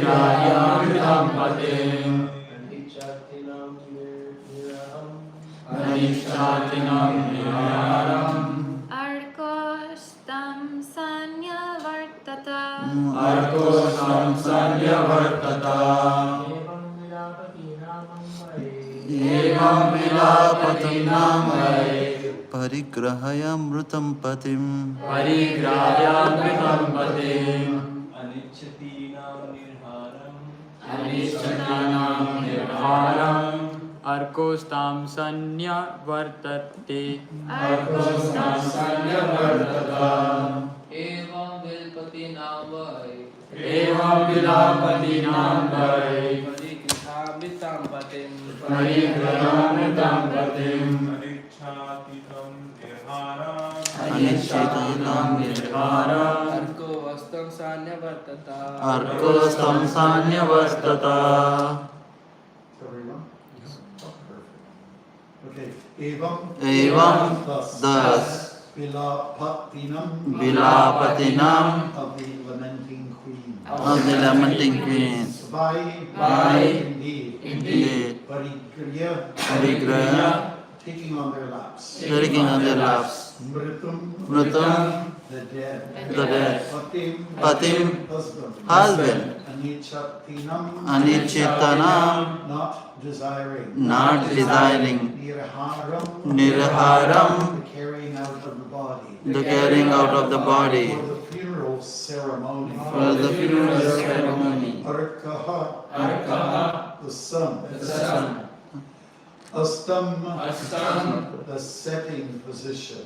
Parigrahayamritam patim Anishatinam niraharam Arkostam sanya vartata Arkosam sanyavartata Evam vilapatinam vai Parigrahayamritam patim Parigrahayamritam patim Anicchatinam Nirharam Arkostam sanya vartate Arkosam sanyavartata Evam vilpatinam vai Evam vilapatinam vai Parigrahayamritam patim Parigrahayamritam patim Anicchatinam nirharam Arkostam sanya vartata Arkostam sanyavartata. Everyone? Yes. Okay. Evam thus Vilapatinam Vilapatinam of the lamenting queen. of the lamenting queens. By indeed Indeed, Parigraya taking on their laps. taking on their laps. Mritum Mritam, the dead. the dead. Patim Husband. Anicchatinam Anicchitanam, not desiring. not desiring. Niraharam Niraharam, the carrying out of the body. the carrying out of the body. For the funeral ceremony. For the funeral ceremony. Arkaha, the sun. Astam, the setting position.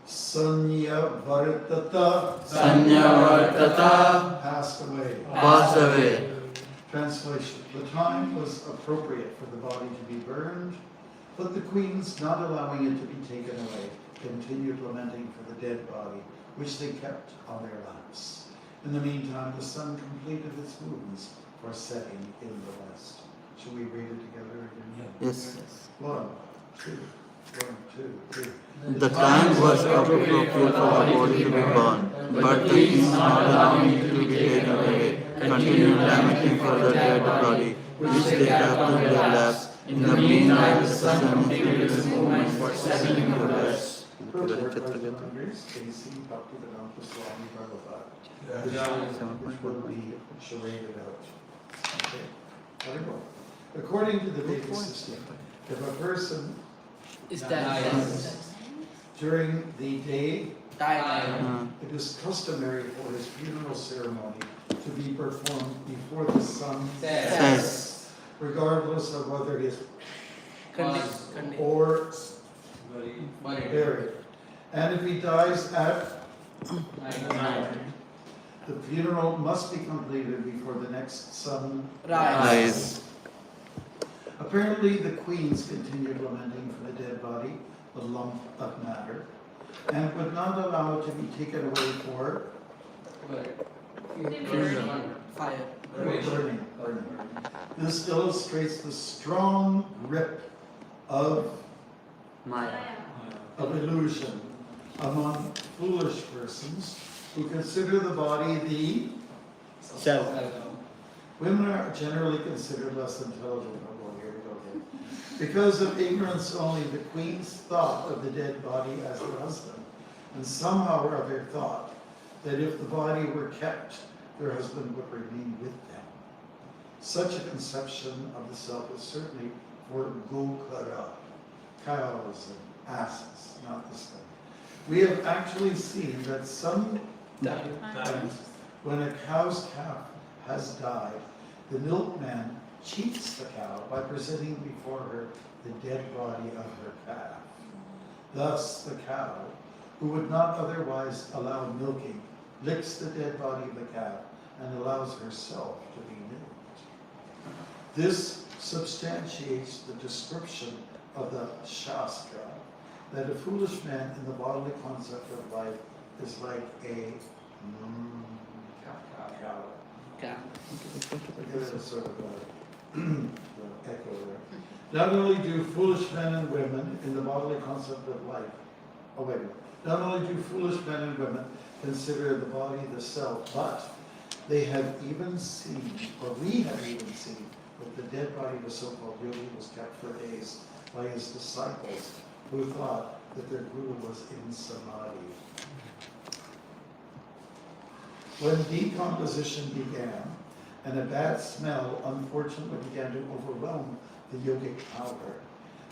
Sanya Vartata, Sanyavartata, passed away. passed away. Translation. The time was appropriate for the body to be burned, but the queens, not allowing it to be taken away, continued lamenting for the dead body, which they kept on their laps. In the meantime, the sun completed its movements for setting in the west. Should we read it together again? Yes. 1, 2, 1, 2, 3. The time was appropriate for the body to be burned, but the queens, not allowing it to be taken away, continued lamenting for the dead body, which they kept on their laps. In the meantime, the sun completed its movement for setting in the west. BhaktiMarg Swami which will be charaded out. Okay. According to the Vedic system, if a person Is that during the day, time? it is customary for his funeral ceremony to be performed before the sun Says, regardless of whether he is Condi- or buried. And if he dies at the funeral must be completed before the next sun. rise. Apparently, the queens continued lamenting for the dead body, the lump of matter, and would not allow it to be taken away for Fire. burning. This illustrates the strong grip of illusion among foolish persons who consider the body the self. Women are generally considered less intelligent. Oh, here we go again. Because of ignorance only, the queens thought of the dead body as her husband, and somehow or other thought that if the body were kept, their husband would remain with them. Such a conception of the self is certainly for Gokara, cows and asses, not this thing. We have actually seen that sometimes when a cow's calf has died, the milkman cheats the cow by presenting before her the dead body of her calf. Thus, the cow, who would not otherwise allow milking, licks the dead body of the calf and allows herself to be milked. This substantiates the description of the Shastra that a foolish man in the bodily concept of life is like a cow. Give it a sort of echo there. Not only do foolish men and women in the bodily concept of life, not only do foolish men and women consider the body the self, but they have even seen, or we have even seen, that the dead body of the so-called yogi was kept for days by his disciples, who thought that their guru was in samadhi. When decomposition began, and a bad smell unfortunately began to overwhelm the yogic power,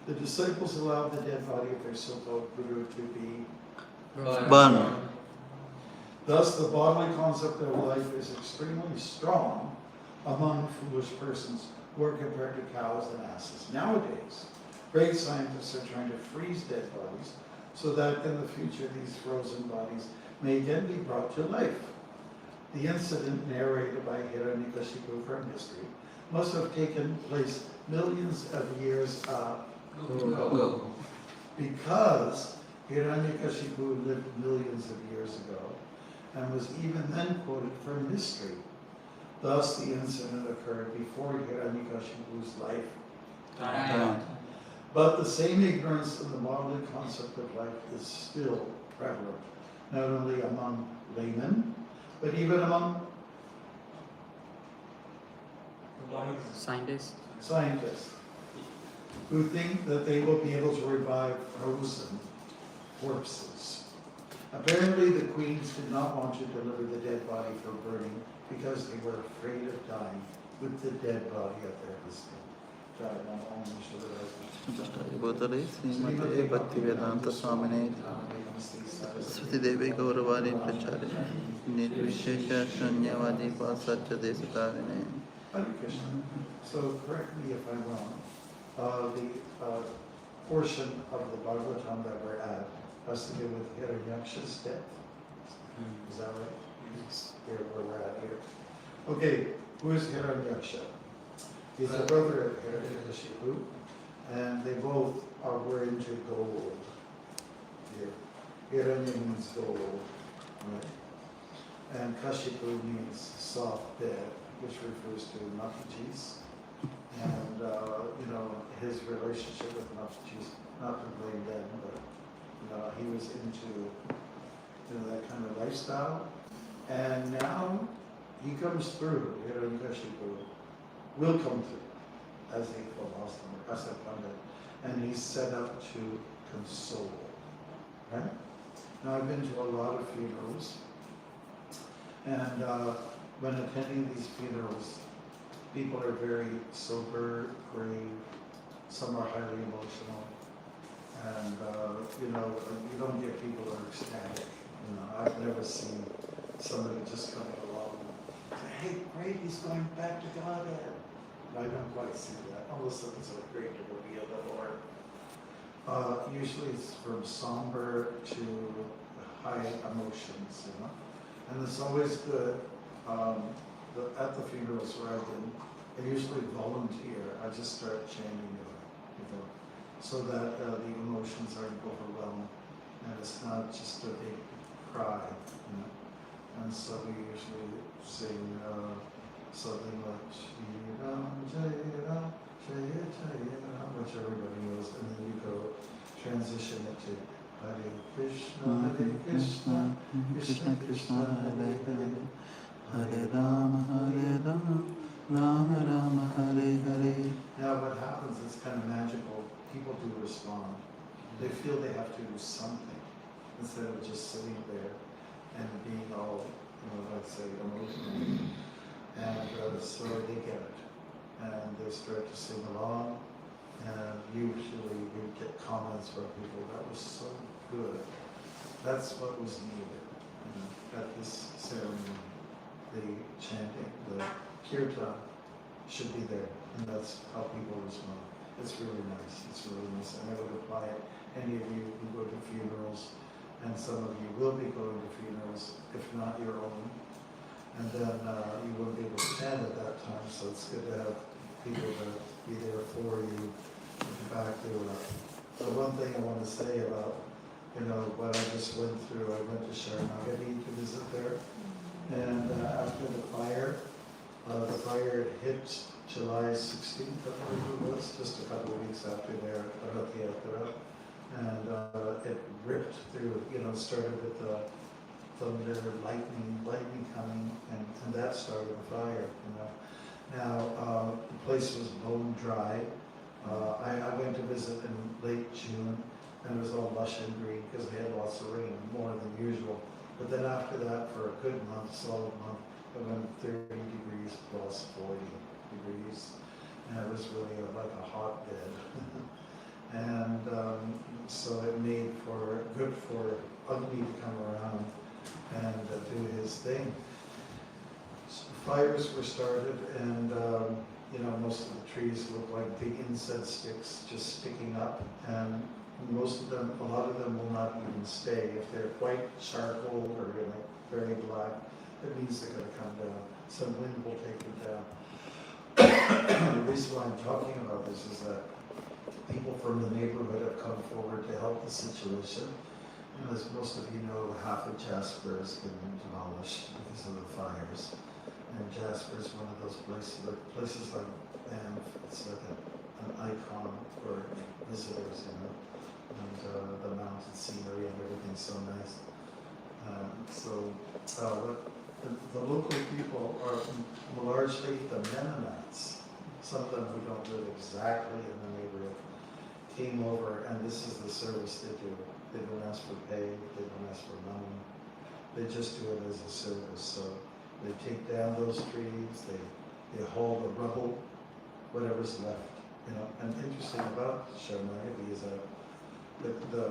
the disciples allowed the dead body of their so-called guru to be Burn. Thus, the bodily concept of life is extremely strong among foolish persons who are compared to cows and asses. Nowadays, great scientists are trying to freeze dead bodies so that in the future these frozen bodies may again be brought to life. The incident narrated by Hiranyakashipu from history must have taken place millions of years ago, because Hiranyakashipu lived millions of years ago and was even then quoted from history. Thus, the incident occurred before Hiranyakashipu's life. But the same ignorance of the bodily concept of life is still prevalent, not only among laymen, but even among scientists who think that they will be able to revive frozen corpses. Apparently, the queens did not want to deliver the dead body for burning because they were afraid of dying with the dead body at their husband. Bhutale Srimate Bhaktivedanta Swamine Sutidevi Gauravani Prachare Nirvishesha Shanyavadi Pasatya Desatavine. Hare Krishna. So correct me if I'm wrong. The portion of the Bhagavatam that we're at has to do with Hiranyaksha's death. Is that right? Yes. Here where we're at here. Okay, who is Hiranyaksha? He's the brother of Hiranyakashipu, and they both were into gold. Here. Hiranya means gold, right? And Kashipu means soft bed, which refers to Napajis. And, his relationship with Napajis, not to blame them, but, he was into, that kind of lifestyle. And now he comes through, Hiranyakashipu will come through as a philosopher, as a pandit, and he's set up to console. Right? Now, I've been to a lot of funerals, and when attending these funerals, people are very sober, grave, some are highly emotional, and you don't get people that are ecstatic. I've never seen somebody just coming along and say, "Hey, great, he's going back to Godhead." I don't quite see that. All of a sudden, it's so great to reveal the Lord. Usually, it's from somber to high emotions, and it's always good. At the funerals where I've been, I usually volunteer. I just start chanting it, so that the emotions aren't overwhelmed, and it's not just a big cry, And so we usually sing something like Shri Ram Jai Ram Jaya Jaya Ram, which everybody knows, and then you go transition it to Hare Krishna, Krishna Krishna, Hare Hare, Hare Rama, Rama Rama, Hare Hare. Now what happens is kind of magical. People do respond. They feel they have to do something instead of just sitting there and being all, let's say, emotional. And so they get it. And they start to sing along. And usually we get comments from people, that was so good. That's what was needed at this ceremony. The chanting, the kirtan should be there. And that's how people respond. It's really nice. It's really nice. And I would apply it. Any of you who go to funerals, and some of you will be going to funerals, if not your own. And then you won't be able to stand at that time, so it's good to have people that be there for you to back you up. So one thing I want to say about, what I just went through, I went to Sharanagati to visit there, and after the fire hit July 16th, I believe it was, just a couple of weeks Yatra, and it ripped through, started with the thunder, lightning coming, and that started a fire, Now, the place was bone dry. I went to visit in late June, and it was all lush and green because they had lots of rain, more than usual. But then after that, for a good month, solid month, it went 30 degrees plus 40 degrees, and it was really like a hotbed. And so it made good for Ugly to come around and do his thing. So fires were started, and most of the trees look like big incense sticks just sticking up, and a lot of them will not even stay. If they're white charcoal or very black, it means they're going to come down. Some wind will take them down. The reason why I'm talking about this is that people from the neighborhood have come forward to help the situation. As most of you know, half of Jasper has been demolished because of the fires. And Jasper is one of those places like Banff. It's like an icon for visitors, and the mountain scenery and everything's so nice. The local people are largely the Mennonites. Some of them who don't live exactly in the neighborhood came over, and this is the service they do. They don't ask for pay, they don't ask for money. They just do it as a service. So they take down those trees, they haul the rubble, whatever's left. And interesting about Sharanagati is that the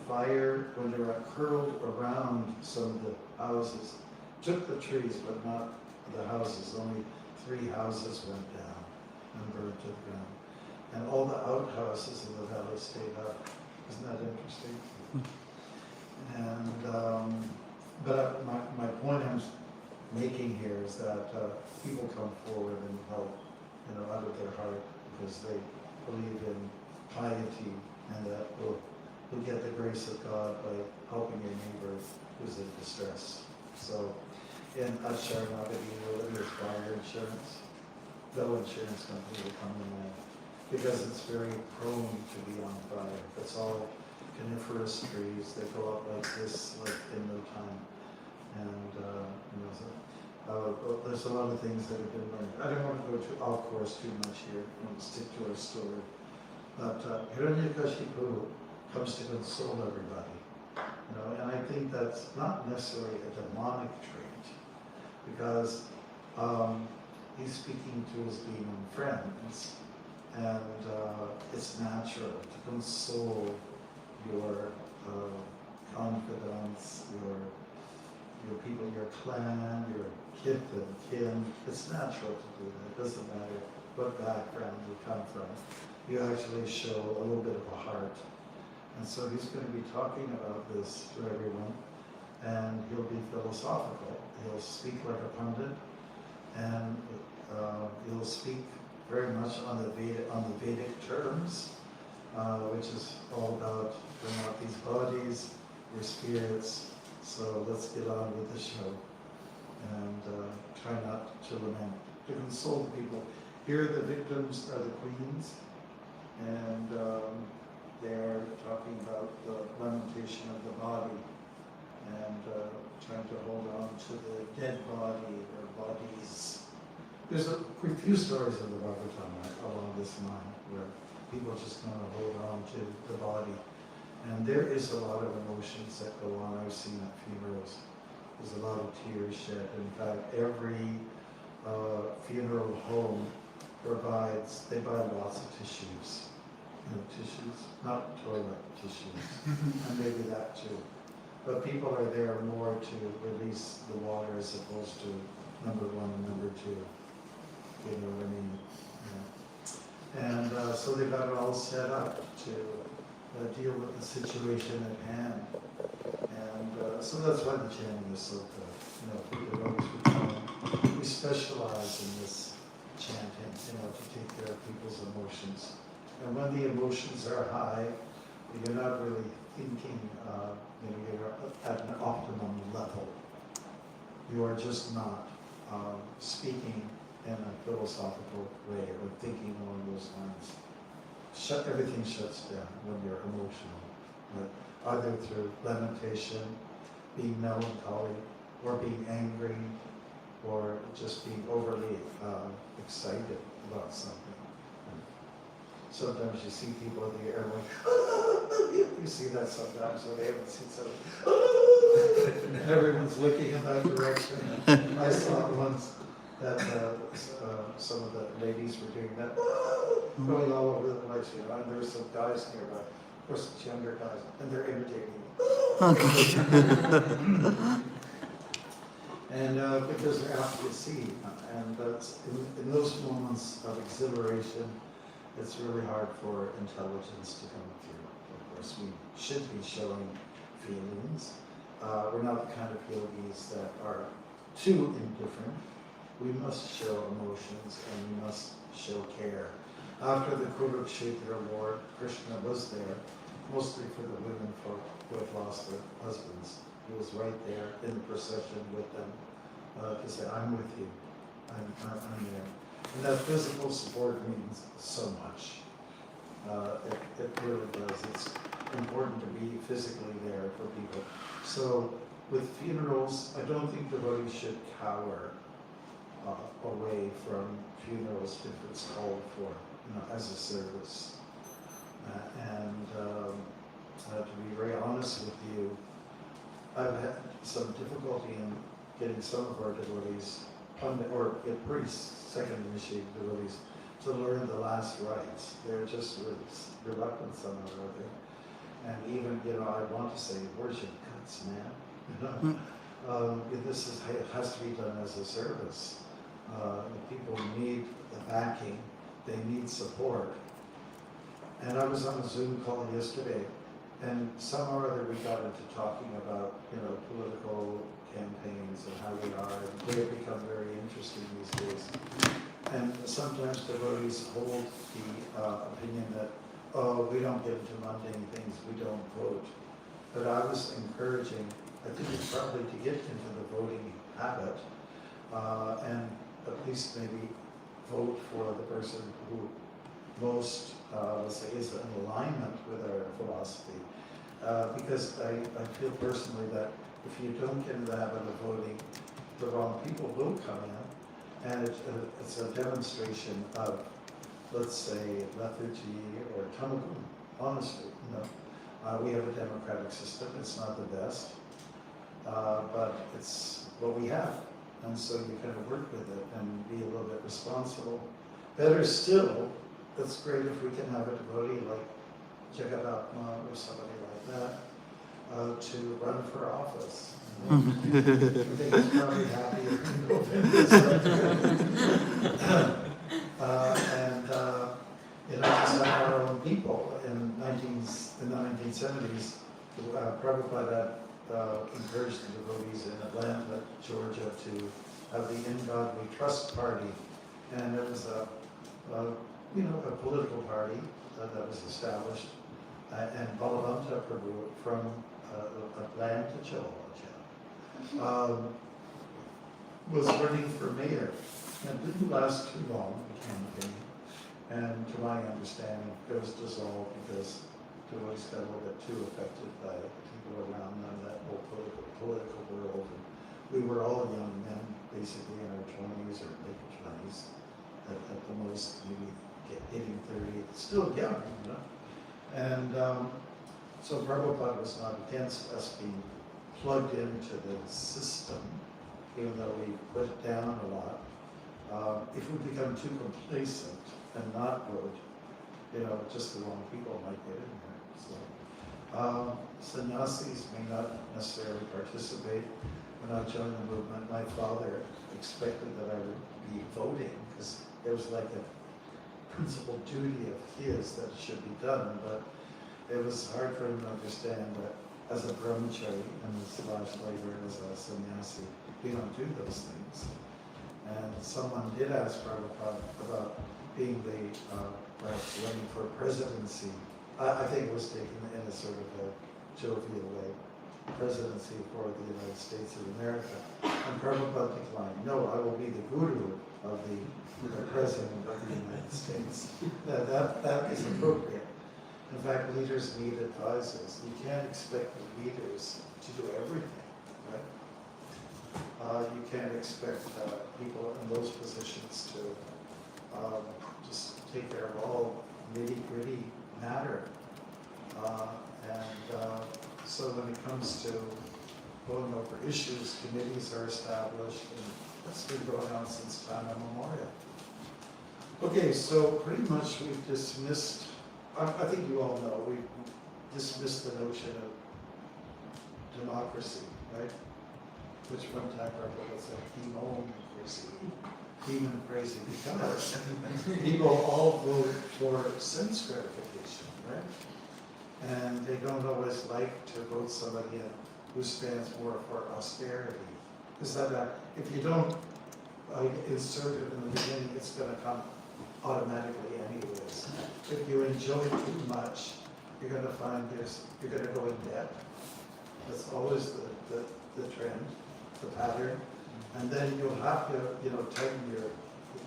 fire, when they were curled around some of the houses, took the trees but not the houses. Only 3 houses went down and burned to the ground. And all the outhouses in the valley stayed up. Isn't that interesting? And but my point I'm making here is that people come forward and help, out of their heart, because they believe in piety, and that we'll get the grace of God by helping your neighbor who's in distress. So in Sharanagati, there's fire insurance. No insurance company will come in there because it's very prone to be on fire. It's all coniferous trees. They go up like this, like in no time. And there's a lot of things that have been learned. I don't want to go off course too much here. I want to stick to our story. But Hiranyakashipu comes to console everybody. And I think that's not necessarily a demonic trait, because he's speaking to his demon friends, and it's natural to console your confidants, your people, your clan, your kith and kin. It's natural to do that. It doesn't matter what background you come from. You actually show a little bit of a heart. And so he's going to be talking about this to everyone, and he'll be philosophical. He'll speak like a pundit, and he'll speak very much on the Vedic terms, which is all about bringing out these bodies, your spirits. So let's get on with the show, and try not to lament, to console people. Here the victims are the queens, and they're talking about the lamentation of the body, and trying to hold on to the dead body or bodies. There's a few stories in the Bhagavatam along this line where people just kind of hold on to the body. And there is a lot of emotions that go on. I've seen at funerals. There's a lot of tears shed. In fact, every funeral home they buy lots of tissues. Tissues, not toilet tissues, and maybe that too. But people are there more to release the water as opposed to number 1 and number 2. You know what I mean? Yeah. And so they got it all set up to deal with the situation at hand. And so that's why the chanting is so good. We specialize in this chanting, to take care of people's emotions. And when the emotions are high, you're not really thinking, you're at an optimum level. You are just not speaking in a philosophical way or thinking along those lines. everything shuts down when you're emotional, right? Either through lamentation, being melancholy, or being angry, or just being overly excited about something. Sometimes you see people in the air like, you see that sometimes when they haven't seen something, and everyone's looking in that direction. I saw it once that some of the ladies were doing that, going all over the place, you know, and there were some guys nearby, of course it's younger guys, and they're imitating me. And because they're out to sea, and that's, in those moments of exhilaration, it's really hard for intelligence to come through. Of course, we should be showing feelings. We're not the kind of yogis that are too indifferent. We must show emotions and we must show care. After the Kurukshetra war, Krishna was there, mostly for the women folk who had lost their husbands. He was right there in the procession with them to say, I'm with you, I'm there. And that physical support means so much. It really does. It's important to be physically there for people. So with funerals, I don't think devotees should cower away from funerals if it's called for, you know, as a service. To be very honest with you, I've had some difficulty in getting some of our devotees, or priests, second initiated devotees, to learn the last rites. They're just really reluctant somehow or other. And even, you know, I want to say, where's your guts, man? You know, it has to be done as a service. The people need the backing, they need support. And I was on a Zoom call yesterday, and somehow or other we got into talking about, you know, political campaigns and how they are, and they have become very interesting these days. And sometimes devotees hold the opinion that, oh, we don't get into mundane things, we don't vote. But I was encouraging, I think it's probably to get into the voting habit, and at least maybe vote for the person who most, let's say, is in alignment with our philosophy. Because I feel personally that if you don't get into the habit of voting, the wrong people will come in, and it's a demonstration of, let's say, lethargy or tamagun, honestly. You know, we have a democratic system. It's not the best, but it's what we have. And so you kind of work with it and be a little bit responsible. Better still, it's great if we can have a devotee like Jagadatma or somebody like that to run for office. I think he's probably happy to go in this you know, just like our own people in the 1970s, Prabhupada encouraged the devotees in Atlanta, Georgia, to have the In God We Trust party, and it was a political party that was established, and Balavanta Prabhu from Atlanta, Georgia, was running for mayor, and it didn't last too long, the campaign, and to my understanding, it was dissolved because devotees got a little bit too affected by the people around them, that whole political world. And we were all young men, basically in our 20s or late 20s, at the most, maybe hitting 30, still young, you know. And so Prabhupada was not against us being plugged into the system, even though we put it down a lot. If we become too complacent and not vote, you know, just the wrong people might get in there. So, sannyasis may not necessarily participate. When I joined the movement, my father expected that I would be voting because it was like a principal duty of his that it should be done. But it was hard for him to understand that as a brahmachari and later as a sannyasi, we don't do those things. And someone did ask Prabhupada about being perhaps running for presidency. I think it was taken in a sort of a jovial way, presidency for the United States of America. And Prabhupada declined, no, I will be the guru of the president of the United States. That is appropriate. In fact, leaders need advisors. You can't expect the leaders to do everything, right? You can't expect people in those positions to just take care of all nitty-gritty matter. So when it comes to going over issues, committees are established, and that's been going on since time immemorial. Okay, so pretty much we've dismissed, I think you all know, we've dismissed the notion of democracy, right? Which one time was a democracy, demon crazy, because people all vote for sense gratification, right? And they don't always like to vote somebody in who stands more for austerity. Is that if you don't insert it in the beginning, it's going to come automatically anyways. If you enjoy too much, you're going to find you're going to go in debt. That's always the trend, the pattern. And then you'll have to, tighten your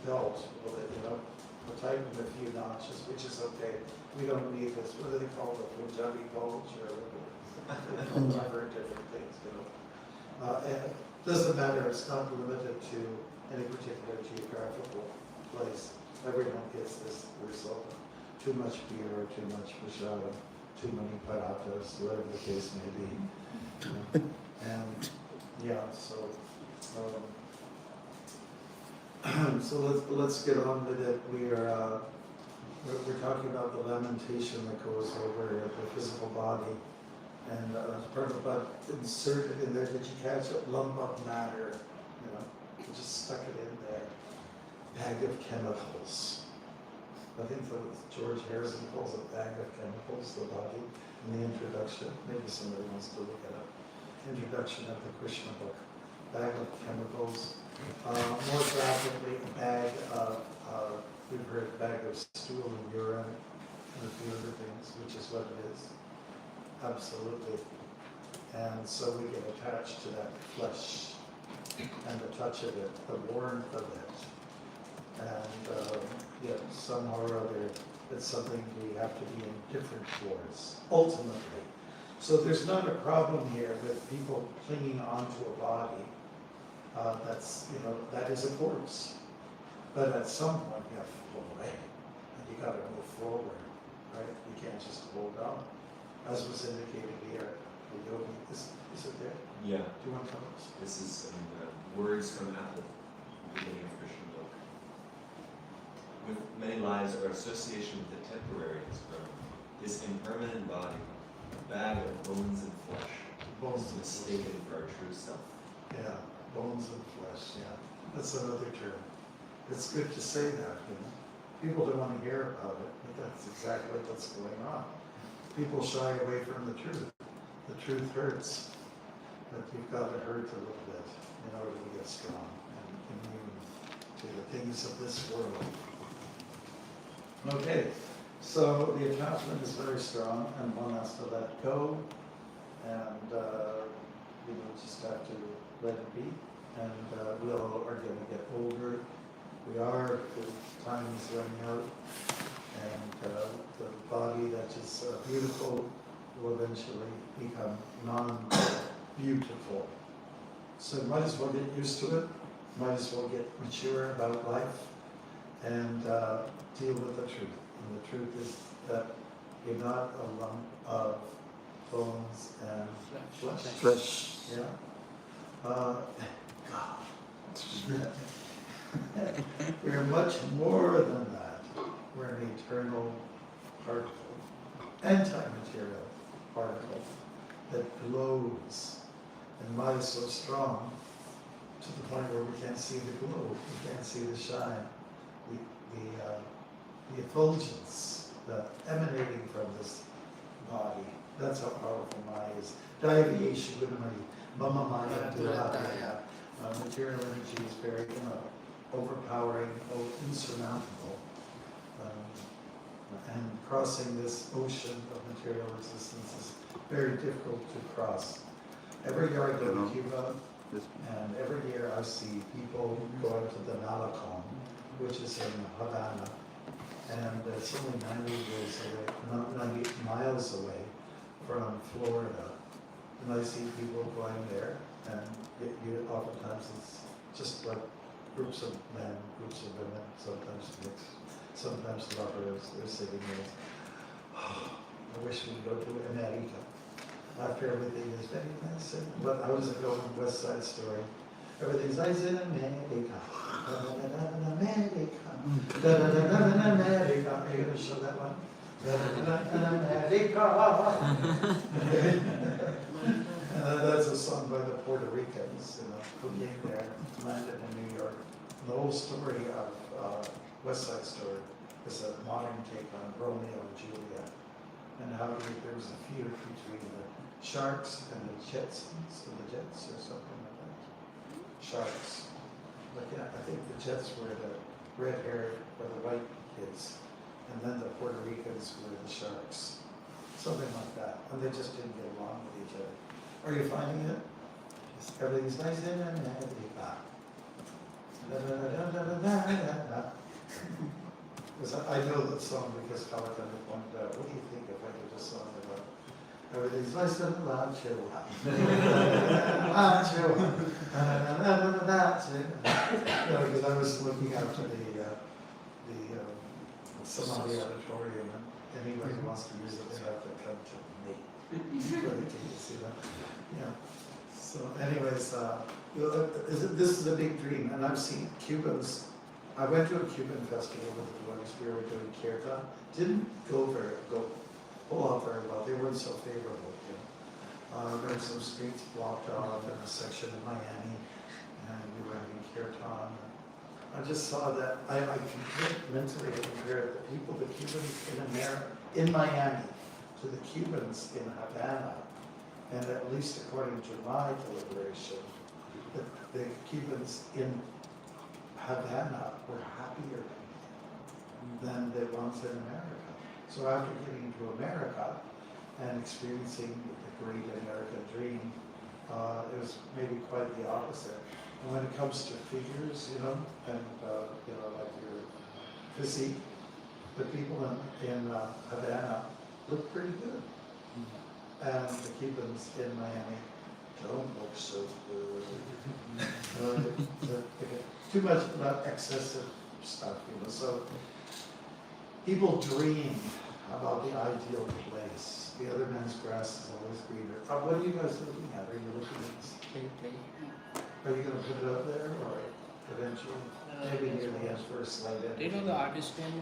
belt a little bit, tighten a few notches, which is okay. We don't need this, what do they call it, Punjabi bulge or whatever, different things, And it doesn't matter, it's not limited to any particular geographical place. Everyone gets this result. Too much beer, or too much prashadam, too many parathas, whatever the case may be. And yeah, so let's get on with it. We're talking about the lamentation that goes over the physical body, and part about inserted in there. Did you catch it? Lump of matter, you just stuck it in there. Bag of chemicals. I think that George Harrison calls it bag of chemicals, the body, in the introduction. Maybe somebody wants to look it up. Introduction of the Krishna book. Bag of chemicals. More graphically, bag of, we've heard bag of stool and urine and a few other things, which is what it is. Absolutely. And so we get attached to that flesh and the touch of it, the warmth of it. And somehow or other, it's something we have to be indifferent towards, ultimately. So there's not a problem here with people clinging onto a body that is a corpse. But at some point you have to pull away, and you got to move forward, right? You can't just hold on. As was indicated here, the yogi, is it there? Yeah. Do you want to tell us? This is words from Apple, beginning of Christian book. With many lives, our association with the temporary has grown. This impermanent body, a bag of bones and flesh, Bones is mistaken for our true self. Yeah, bones and flesh, yeah. That's another term. It's good to say that, People don't want to hear about it, but that's exactly what's going on. People shy away from the truth. The truth hurts, but you've got to hurt a little bit in order to get strong and immune to the things of this world. Okay, so the attachment is very strong, and one has to let go, and just have to let it be. And we all are going to get older. We are, the time is running out, and the body that is beautiful will eventually become non-beautiful. So might as well get used to it, might as well get mature about life, and deal with the truth. And the truth is that you're not a lump of bones and flesh. Yeah. God. We're much more than that. We're an eternal particle, anti-material particle that glows. And mind is so strong to the point where we can't see the glow, we can't see the shine, the effulgence emanating from this body. That's how powerful Maya is. Dayaviyeshu Gunamari, Mama Maya Dulataya. Material energy is very overpowering, insurmountable. And crossing this ocean of material existence is very difficult to cross. Every year I go to Cuba, and every year I see people going to the Malecon, which is in Havana, and it's only 90 years away, 90 miles away from Florida. And I see people going there, and oftentimes it's just like groups of men, groups of women, sometimes mixed, sometimes lovers, they're sitting there. I wish we'd go to America. After everything is very nice, but I was going West Side Story. Everything's nice in America. America. America. Are you going to show that one? That's a song by the Puerto Ricans, who came there, landed in New York. The whole story of West Side Story is a modern take on Romeo and Juliet, and how there was a feud between the Sharks and the Jetsons, or the Jets, or something like that. Sharks. But yeah, I think the Jets were the red-haired or the white kids, and then the Puerto Ricans were the Sharks. Something like that. And they just didn't get along with each other. Are you finding it? Everything's nice in America. I know that song because Kalatana pointed out, what do you think if I did a song about everything's nice in Rancho? Because I was looking after the Samadhi Auditorium, and anybody who wants to use it, they have to come to me. For the keys, Yeah. So anyways, this is a big dream, and I've seen Cubans. I went to a Cuban festival with the devotees. We were doing kirtan. Didn't pull off very well. They weren't so favorable. There were some streets blocked off in a section of Miami, and we were having kirtan. I just saw that I mentally compared the Cubans in Miami to the Cubans in Havana, and at least according to my deliberation, the Cubans in Havana were happier than the ones in America. So after getting to America and experiencing the great American dream, it was maybe quite the opposite. And when it comes to figures, and like your physique, the people in Havana look pretty good. And the Cubans in Miami don't look so good. Too much about excessive stuff, So people dream about the ideal place. The other man's grass is always greener. What are you guys looking at? Are you looking at this? Are you going to put it up there, or eventually? Maybe near the end for a slide in. Do you know the artist name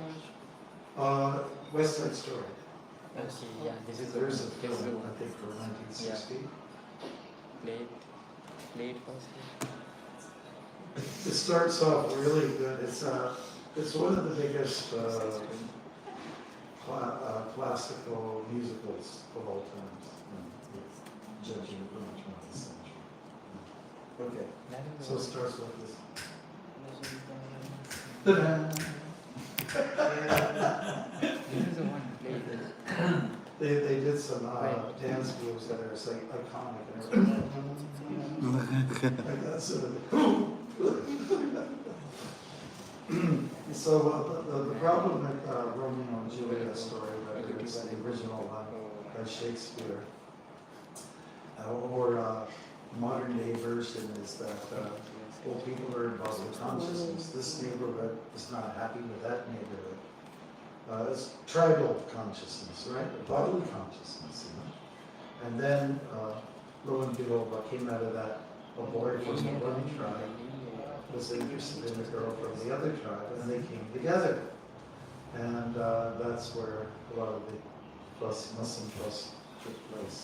was? West Side Story. Okay, yeah, this is There's a this is film, the I think, from 1960. plate first. It starts off really good. It's one of the biggest classical musicals of all times, judging from the 20th century. Okay, so it starts like this. This is the one plate. They did some dance moves that are iconic and everything. Like that sort of. So the problem with Romeo and Juliet story, whether it's the original one by Shakespeare or modern day version, is that people are involved with consciousness. This neighborhood is not happy with that neighborhood. It's tribal consciousness, right? Bodily consciousness, And then, lo and behold, what came out of that, a boy from the one tribe was interested in a girl from the other tribe, and they came together. And that's where a lot of the Muslim trust took place.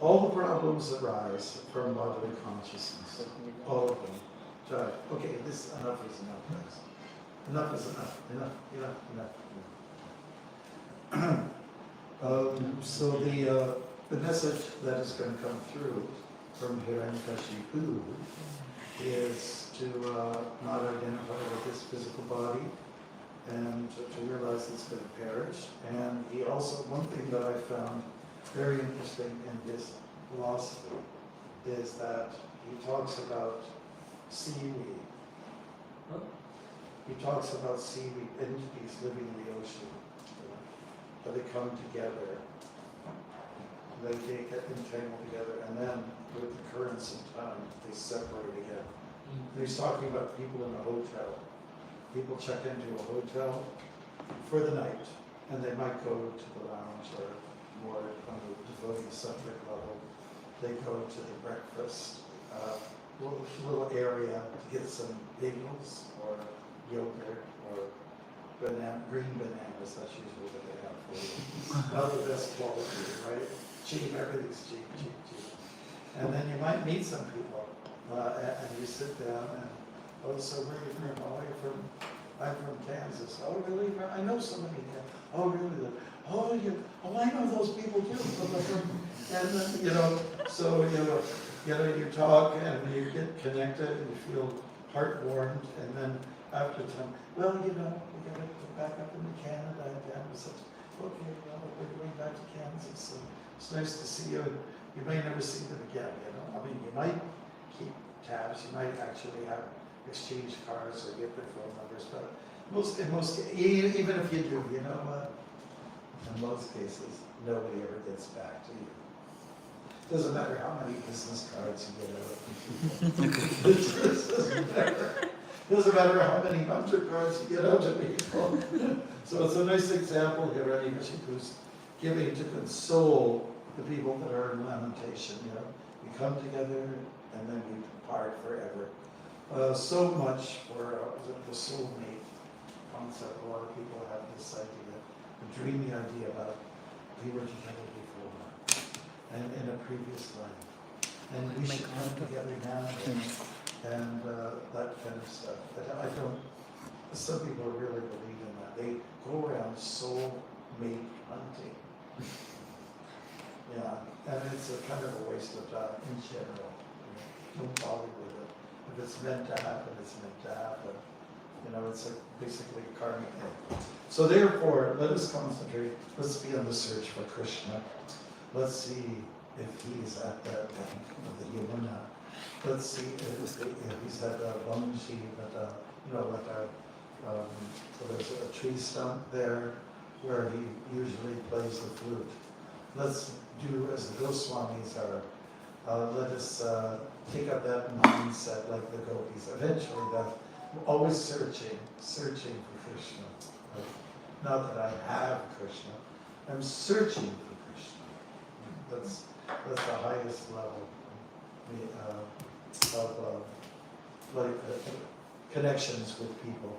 All the problems arise from bodily consciousness. All of them. Right. Okay, enough is enough, guys. Enough is enough. Enough. So the message that is going to come through from Hiranyakashipu is to not identify with this physical body and to realize it's going to perish. And he also, one thing that I found very interesting in his philosophy is that he talks about seaweed. He talks about seaweed, entities living in the ocean. but they come together. They get entangled together, and then with the currents of time, they separate again. He's talking about people in a hotel. People check into a hotel for the night, and they might go to the lounge or more on the devotee subject level. They go to the breakfast little area to get some bagels or yogurt or green bananas. That's usually what they have for you. Not the best quality, right? Cheap, everything's cheap. And then you might meet some people, and you sit down and, oh, so where are you from? Oh, I'm from Kansas. Oh, really? I know somebody there. Oh, really? Oh, I know those people too. And then, so you talk and you get connected and you feel heart-warmed, and then after time, well, we got to go back up into Canada again. Okay, well, we're going back to Kansas. So it's nice to see you. You may never see them again, I mean, you might keep tabs. You might actually have exchange cards or get their phone numbers, but even if you do, you know what? In most cases, nobody ever gets back to you. Doesn't matter how many business cards you get out. Doesn't matter how many hunter cards you get out to people. So it's a nice example here, right? Who's giving to console the people that are in lamentation. We come together and then we depart forever. So much for the soulmate concept. A lot of people have this idea, a dreamy idea about we were together before and in a previous life, and we should come together now and that kind of stuff. But I don't. Some people really believe in that. They go around soulmate hunting. Yeah, and it's a kind of a waste of time in general. Don't bother with it. If it's meant to happen, it's meant to happen. It's basically a karmic thing. So therefore, let us concentrate. Let's be on the search for Krishna. Let's see if he's at that bank of the Yamuna. Let's see if he's at Bamji, there's a tree stump there where he usually plays the flute. Let's do as the Goswamis are. Let us take up that mindset like the gopis. Eventually, always searching for Krishna. Not that I have Krishna, I'm searching for Krishna. That's the highest level of connections with people.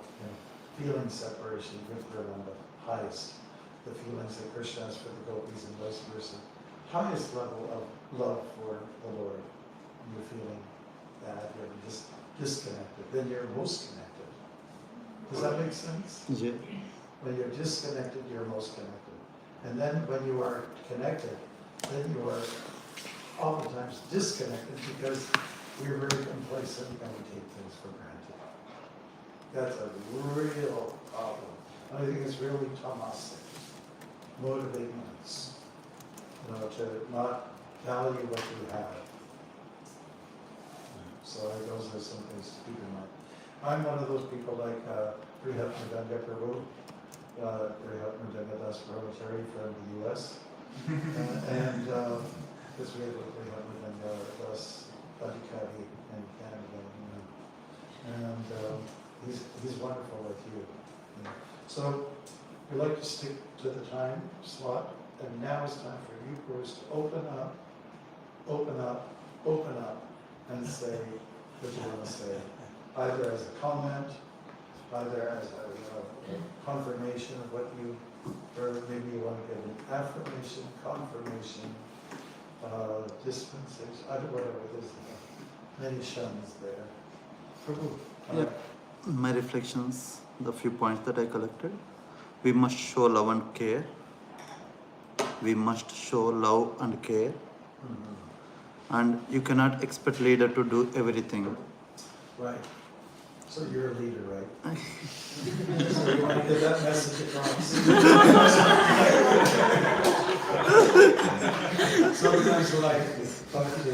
Feeling separation with Brahma, highest. The feelings that Krishna has for the gopis and vice versa. Highest level of love for the Lord. You're feeling that you're just disconnected. Then you're most connected. Does that make sense? Yeah. When you're disconnected, you're most connected. And then when you are connected, then you are oftentimes disconnected because we're very complacent and we take things for granted. That's a real problem. I think it's really tamasic, motivating us, to not value what you have. So those are some things to keep in mind. I'm one of those people like Prihat Mridanga Prabhu, Prihat Mridanga Das Brahmachari from the US, and because we have Prihat Mridanga Das Adhikari in Canada, and he's wonderful like you. So we like to stick to the time slot, and now it's time for you, Bruce, to open up, and say what you want to say, either as a comment, either as a confirmation of what you, or maybe you want to give an affirmation, confirmation, dispensation, whatever it is. Many shuns there. Yeah. My reflections, the few points that I collected. We must show love and care. We must show love and care. Mm-hmm. And you cannot expect leader to do everything. Right. So you're a leader, right? So you want to get that message across. Sometimes when I talk to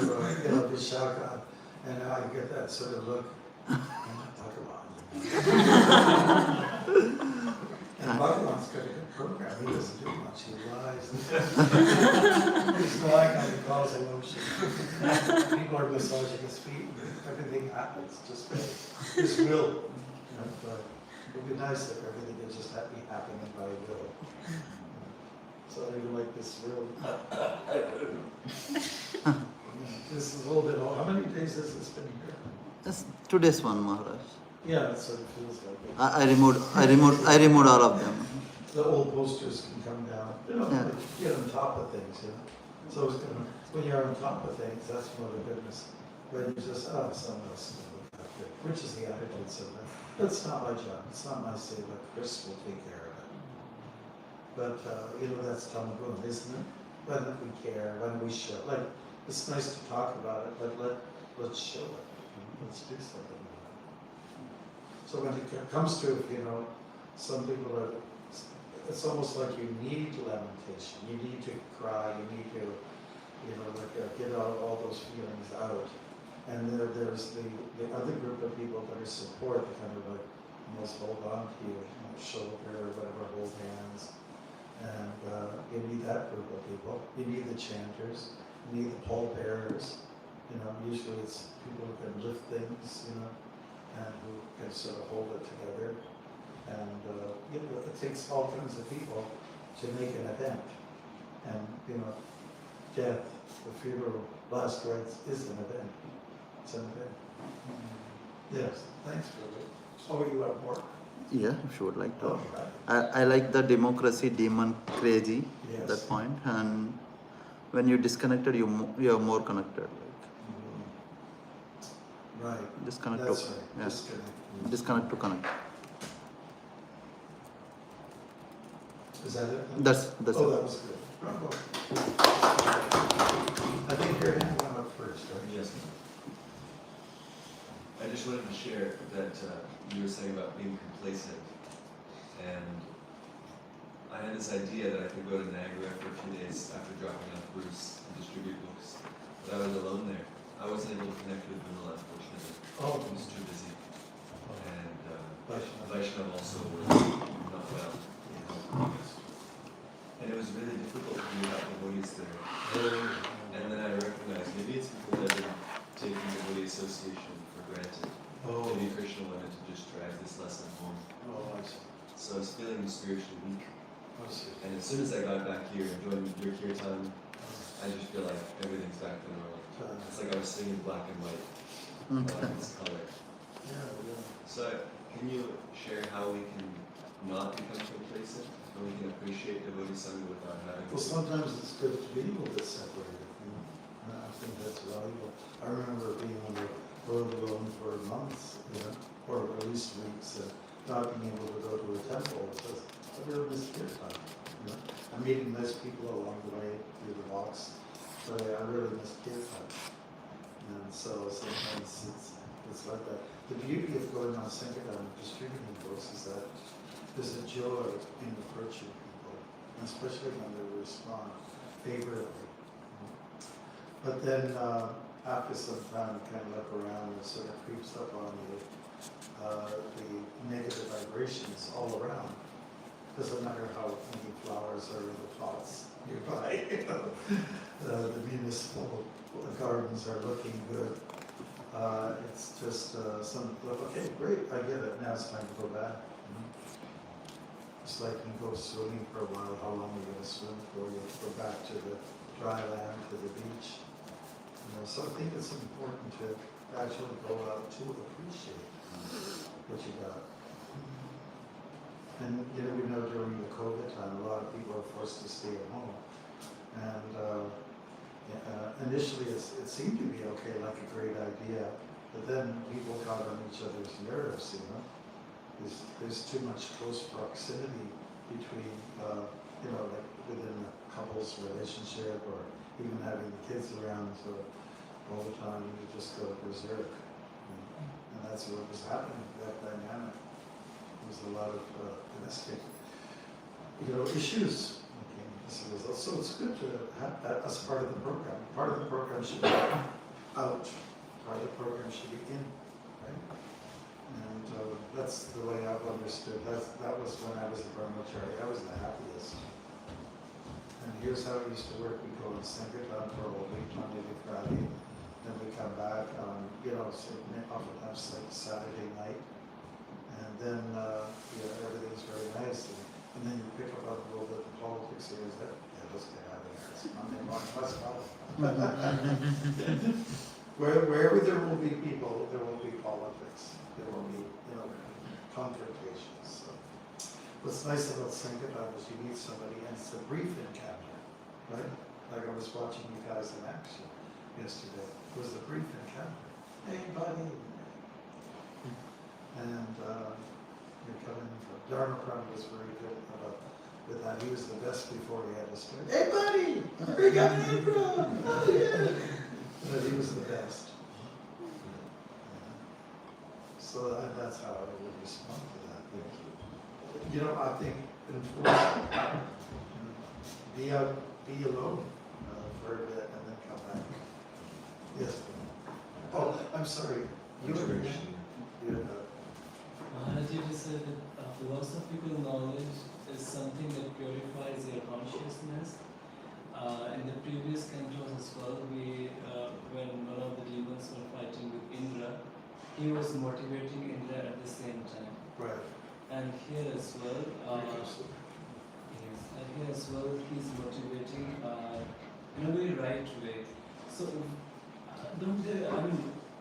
Vishaka, and I get that sort of look, talk about And Bhagavan's got a good program. He doesn't do much. He lies. He's lying on the cause emotion. People are massaging his feet. Everything happens. Just his will. It would be nice if everything would just be happening by will. So I even like this room. This is a little bit old. How many days has this been here? That's today's one, Maharaj. Yeah, that's what it feels like. I removed all of them. The old posters can come down. Yeah. Like, get on top of things, So it's gonna, when you're on top of things, that's one of the goodness. When you just, someone else can look after it, which is the attitude sometimes. That's not my job. It's not my say, but Chris will take care of it. But, that's Tamagun, isn't it? When we care, when we show. Like, it's nice to talk about it, but let's show it. Let's do something about it. So when it comes to, some people are, it's almost like you need lamentation. You need to cry. You need to, get all those feelings out. And there's the other group of people that are support, that kind of like almost hold on to you, shoulder or whatever, hold hands. And you need that group of people. You need the chanters. You need the pallbearers. Usually it's people who can lift things, and who can sort of hold it together. And it takes all kinds of people to make an event. And death, the funeral, last rites is an event. It's an event. Yes, thanks for it. Oh, you have more? Yeah, if you would like to. Oh, right. I like the democracy demon crazy, Yes. that point. And when you're disconnected, you're more connected. Right. Disconnect That's to, right. yeah. Disconnect. Disconnect to connect. Is that it? That's Oh, it. that was good. Bravo. I think your hand went up first, right? Yes. I just wanted to share that you were saying about being complacent, and I had this idea that I could go to Niagara for a few days after dropping off Bruce and distribute books, but I was alone there. I wasn't able to connect with Vinala, unfortunately. Oh. I was too busy. And Vaishnav. Vaishnav also was not well. And it was really difficult for me to have devotees there. And then I recognized maybe it's because I've been taking devotee association for granted. Oh. Maybe Krishna wanted to just drive this lesson home. Oh, I see. So I was feeling spiritually weak. I see. And as soon as I got back here and joined your kirtan, I just feel like everything's back to normal. It's like I was singing black and white. I like this color. Yeah. So can you share how we can not become complacent? How we can appreciate devotee sangha without having Well, sometimes it's good to be a little bit separated. And I think that's valuable. I remember being on the road alone for months, or at least weeks, and not being able to go to a temple because I really missed kirtan. I'm meeting nice people along the way through the walks, but I really missed kirtan. And so sometimes it's like that. The beauty of going on Sankirtan and distributing books is that there's a joy in approaching people, especially when they respond favorably. But then after some time, you kind of look around and it sort of creeps up on you, the negative vibrations all around. Doesn't matter how many flowers are in the pots nearby, the municipal gardens are looking good. It's just okay, great, I get it, now it's time to go back. It's like you go swimming for a while, how long are you going to swim for? You go back to the dry land, to the beach. So I think it's important to actually go out to appreciate what you got. And we know during the COVID time, a lot of people are forced to stay at home. And initially it seemed to be okay, like a great idea, but then people got on each other's nerves, There's too much close proximity between, like within a couple's relationship or even having the kids around, so all the time you just go berserk. And that's what was happening, that dynamic. There was a lot of domestic, issues. So it's good to have that as part of the program. Part of the program should be out. Part of the program should be in, right? And that's the way I've understood. That was when I was a brahmachari. I was the happiest. And here's how it used to work. We go and Sankirtan for a whole week, Monday to Friday. Then we come back on, often that's like Saturday night. And then, everything's very nice. And then you pick up on a little bit of politics here. Is that, let's get out of here. It's Monday morning, let's go. Wherever there will be people, there will be politics. There will be, confrontations. So what's nice about Sankirtan is you meet somebody and it's a brief encounter, right? Like I was watching you guys in action yesterday. It was a brief encounter. Hey, buddy. And you're coming from Dharma Prabhu was very good about with that. He was the best before he had to start. Hey, buddy. We got April. Oh yeah. But he was the best. So that's how I would respond to that. I think be alone for a bit and then come back. Yes. Oh, I'm sorry. You You just said that philosophical knowledge is something that purifies your consciousness. In the previous cantos as well, when one of the demons were fighting with Indra, he was motivating Indra at the same time. Right. And here as well, he's motivating in a very right way. So, don't they?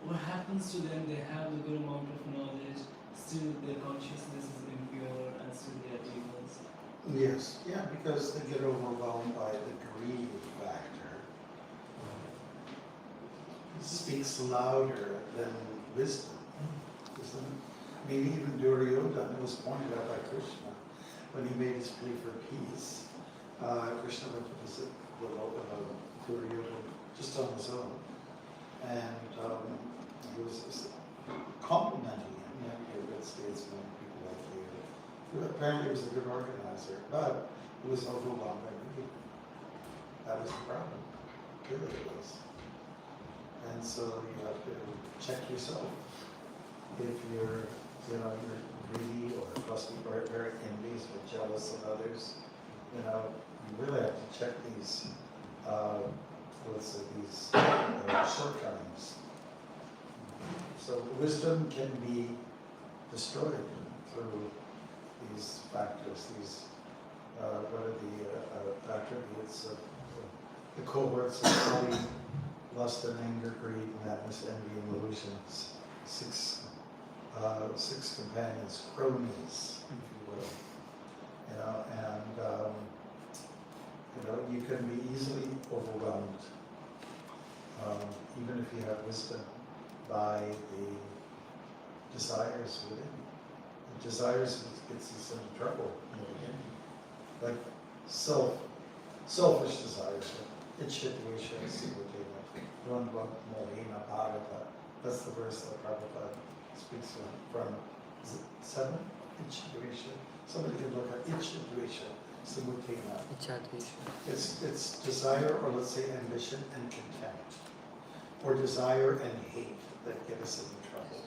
What happens to them? They have a good amount of knowledge. Still, their consciousness is impure, and still they are demons. Yes, yeah, because they get overwhelmed by the greed factor. It speaks louder than wisdom, isn't it? I mean, even Duryodhana, it was pointed out by Krishna when he made his plea for peace. Krishna went to visit Duryodhana just on his own, and he was complimenting him. You're a good statesman, people like you. Apparently, he was a good organizer, but he was overwhelmed by greed. That was the problem. Really, it was. And so you have to check yourself. If you're greedy or fussy or very envious or jealous of others, you really have to check these, shortcomings. So wisdom can be destroyed through these factors, what are the attributes of the cohorts of body, lust and anger, greed, madness, envy, and illusions. Six companions, cronies, if you will. You can be easily overwhelmed, even if you have wisdom, by the desires within. The desires gets us into trouble in the beginning. Like selfish desires, Ichitvisha, Mohina Bhagata. That's the verse that Prabhupada speaks from. Is it 7? Ichitvisha. Somebody can look at Ichitvisha, Samudhina. It's desire, or let's say ambition and contempt, or desire and hate that get us into trouble.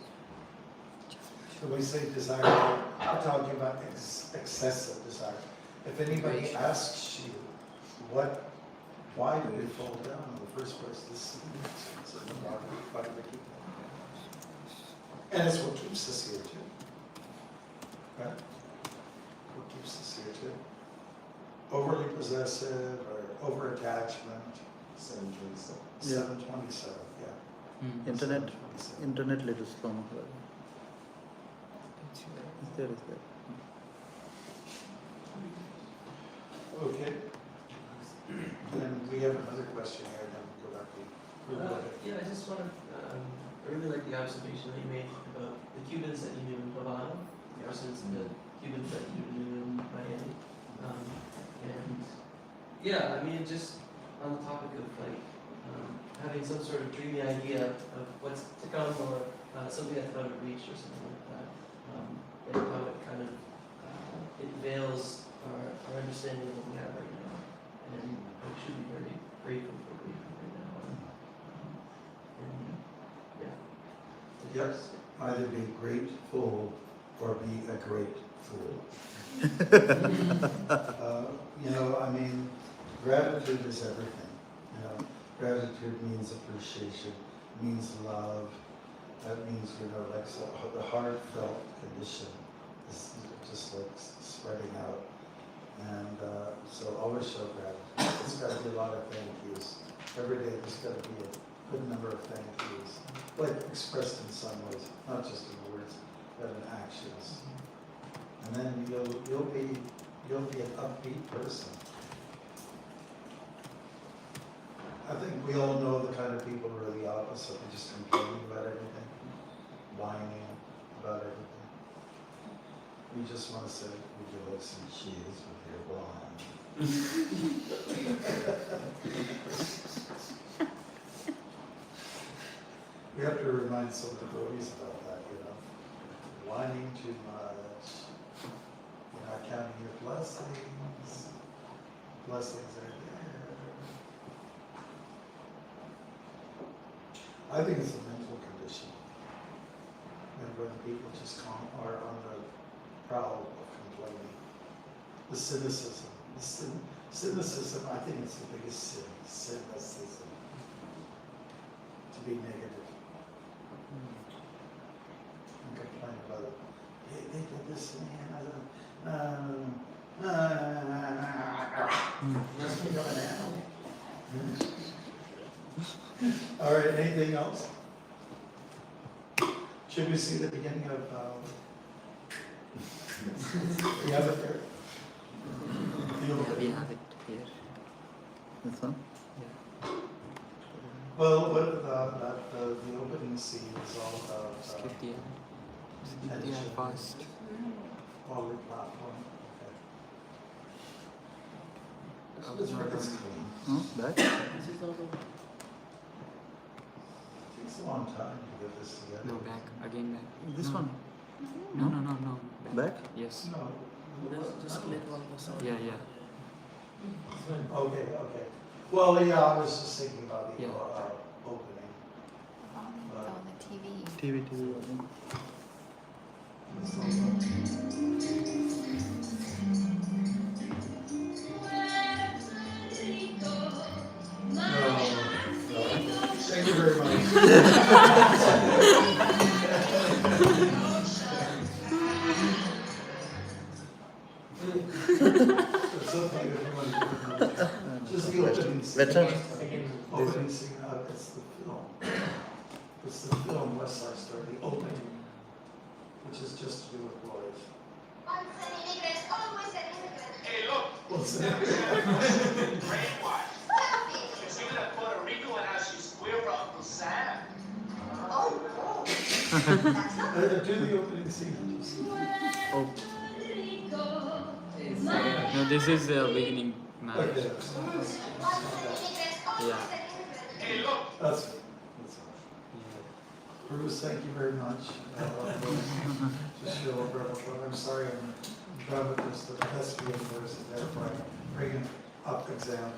When we say desire, we're talking about excessive desire. If anybody asks you, why did we fall down in the first place? And it's what keeps us here too. Right? What keeps us here too? Overly possessive or over-attachment. 727. 727, yeah. Internet 727. little slow. Is there. Okay. Then we have another question here, then we go back to I just want to, I really like the observation that you made about the Cubans that you knew in Havana versus the Cubans that you knew in Miami. Just on the topic of having some sort of dreamy idea of what's to come, or something that's out of reach or something like that, and how it kind of it veils our understanding of what we have right now, and we should be very grateful for what we have right now. Yes. either be a great fool or be a great fool. You know, I mean, gratitude is everything. You know, gratitude means appreciation, means love. That means, you know, like so the heartfelt condition is just like spreading out. And so always show gratitude. There's got to be a lot of thank yous. Every day there's got to be a good number of thank yous, like expressed in some ways, not just in words, but in actions. And then you'll be an upbeat person. I think we all know the kind of people who are the opposite. They just complain about everything, whining about everything. We just want to say, would you like some cheese with your wine? We have to remind some of the boys about that, you know. Whining too much. You're not counting your blessings. Blessings are there. I think it's a mental condition. And when people just are on the prowl of complaining. The cynicism. Cynicism, I think it's the biggest sin. Cynicism. To be negative. And complain about it. Hey, they did this to me and I don't. Must be going down. All right, anything else? Should we see the beginning of, we have it there? We have it here. This one? Well, what about the opening scene is all about Skip the ad. Skip the ad meditation. fast. Quality platform. Okay. Let's no, make this no. clean. Hmm? Back? It takes a long time to get this together. No, back. Again back. This No. one? No, no, no, no. Back? Yes. No. Just click on the sound. Yeah, yeah. Okay. Well, yeah, I was just thinking about the Yeah. opening. On the TV. TV. No. Thank you very much. It's okay if you want to do it. Just the opening scene. Better? Opening scene, it's the film. It's the film West Side Story, the opening, which is just to do with boys. Once an immigrant, always an immigrant. Hey, look, What's brainwashed. It's even at Puerto Rico and how she's queer for Uncle Sam. Oh, that's not Do the opening scene. Oh. No, this is the beginning. Okay. Marriage. once an immigrant, always Yeah. an immigrant. Hey, look. That's all. Bruce, thank you very much. Just show up, I'm sorry, I'm done with this, the thespian versus therefore I'm bringing up examples.